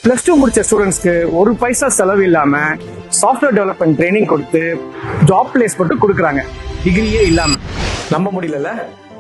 +2 முடிச்ச ஸ்டூடெண்ட்ஸ்க்கு ஒரு பைசா செலவு இல்லாம சாஃப்ட்வேர் டெவலப்மெண்ட் ட்ரைனிங் கொடுத்து ஜாப் பிளேஸ்மெண்ட் கொடுக்குறாங்க, டிகிரியே இல்லாம. நம்ப முடியல,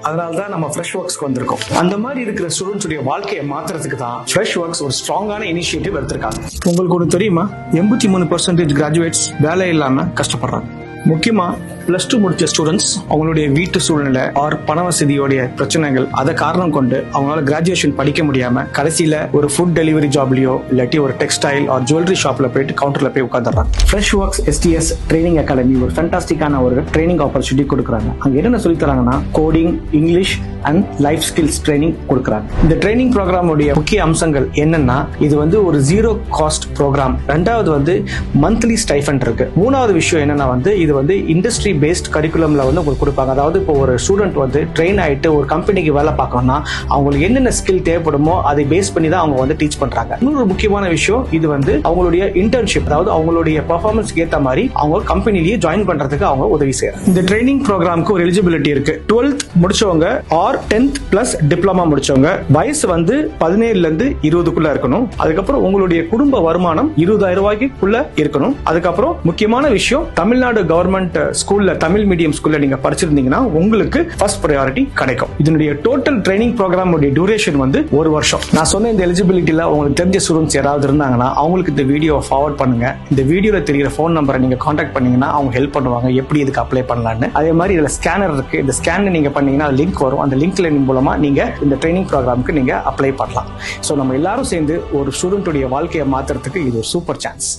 அதனால தான் நம்ம ஃப்ரெஷ் ஒர்க்ஸ்க்கு வந்திருக்கோம். அந்த மாதிரி இருக்கிற ஸ்டூடெண்ட்ஸுடைய வாழ்க்கையை மாத்துறதுக்கு தான் ஃப்ரெஷ் ஒர்க்ஸ் ஒரு ஸ்ட்ராங்கான இனிஷியேட்டிவ் எடுத்திருக்காங்க. உங்களுக்கு ஒன்று தெரியுமா, 83% கிராஜுவேட்ஸ் வேலை இல்லாம கஷ்டப்படுறாங்க. முக்கியமா +2 முடிச்ச ஸ்டூடெண்ட்ஸ் அவங்களுடைய வீட்டு சூழ்நிலை ஆர் பண வசதியோடைய பிரச்சனைகள் அதை காரணம் கொண்டு அவங்களால கிராஜுவேஷன் படிக்க முடியாம கடைசியில ஒரு ஃபுட் டெலிவரி ஜாப்லயோ இல்லாட்டி ஒரு டெக்ஸ்டைல் ஆர் ஜுவல்லரி ஷாப்ல போயிட்டு கவுண்டர்ல போய் உட்காந்துறாங்க. Fresh works STS training academy ஒரு ஃபேண்டாஸ்டிக்கான ஒரு ட்ரைனிங் ஆப்பர்ச்சுனிட்டி கொடுக்குறாங்க. அங்க என்ன சொல்லி தராங்கன்னா coding, English and life skills training கொடுக்குறாங்க. இந்த ட்ரைனிங் ப்ரோக்ராமுடைய முக்கிய அம்சங்கள் என்னன்னா, இது ஒரு 0 காஸ்ட் ப்ரோக்ராம். ரெண்டாவது மந்த்லி ஸ்டைஃபண்ட் இருக்கு. மூணாவது விஷயம் என்னன்னா இது இண்டஸ்ட்ரி பேஸ்ட் கரிக்குலம்ல உங்களுக்கு கொடுப்பாங்க. அதாவது இப்போ ஒரு ஸ்டூடெண்ட் ட்ரெயின் ஆயிட்டு ஒரு கம்பெனிக்கு வேலை பார்க்கணும்னா அவங்களுக்கு என்னென்ன ஸ்கில் தேவைப்படுமோ அதை பேஸ் பண்ணி தான் அவங்க டீச் பண்றாங்க. இன்னொரு முக்கியமான விஷயம், இது அவங்களுடைய இன்டர்ன்ஷிப், அதாவது அவங்களுடைய பெர்ஃபார்மன்ஸ்க்கு ஏற்ற மாதிரி அவங்க கம்பெனிலேயே ஜாயின் பண்றதுக்கு அவங்க உதவி செய்யறாங்க. இந்த ட்ரைனிங் ப்ரோக்ராமுக்கு ஒரு எலிஜிபிலிட்டி இருக்கு. 12th முடிச்சவங்க ஆர் 10th பிளஸ் டிப்ளமா முடிச்சவங்க, வயசு 17ல இருந்து 20க்குள்ள இருக்கணும். அதுக்கப்புறம் உங்களுடைய குடும்ப வருமானம் 20,000 ரூபாய்க்குள்ள இருக்கணும். அதுக்கப்புறம் முக்கியமான விஷயம், தமிழ்நாடு கவர்மெண்ட் ஸ்கூல்ல, தமிழ் மீடியம் ஸ்கூல்ல நீங்க படிச்சிருந்தீங்கன்னா உங்களுக்கு ஃபர்ஸ்ட் ப்ரையாரிட்டி கிடைக்கும். இதனுடைய டோட்டல் ட்ரைனிங் ப்ரோக்ராம் டியூரேஷன் 1 வருஷம். நான் சொன்ன இந்த எலிஜிபிலிட்டில உங்களுக்கு தெரிஞ்ச ஸ்டூடெண்ட்ஸ் யாராவது இருந்தாங்கன்னா அவங்களுக்கு இந்த வீடியோ ஃபார்வர்ட் பண்ணுங்க. இந்த வீடியோல தெரியுற ஃபோன் நம்பரை நீங்க கான்டாக்ட் பண்ணீங்கன்னா அவங்க ஹெல்ப் பண்ணுவாங்க எப்படி இதுக்கு அப்ளை பண்ணலாம்னு. அதே மாதிரி இதுல ஸ்கேனர் இருக்கு. இந்த ஸ்கேன் நீங்க பண்ணீங்கன்னா லிங்க் வரும். அந்த லிங்க்ல மூலமா நீங்க இந்த ட்ரைனிங் ப்ரோக்ராமுக்கு நீங்க அப்ளை பண்ணலாம். சோ நம்ம எல்லாரும் சேர்ந்து ஒரு ஸ்டூடெண்ட்டுடைய வாழ்க்கையை மாத்துறதுக்கு இது ஒரு சூப்பர் சான்ஸ்.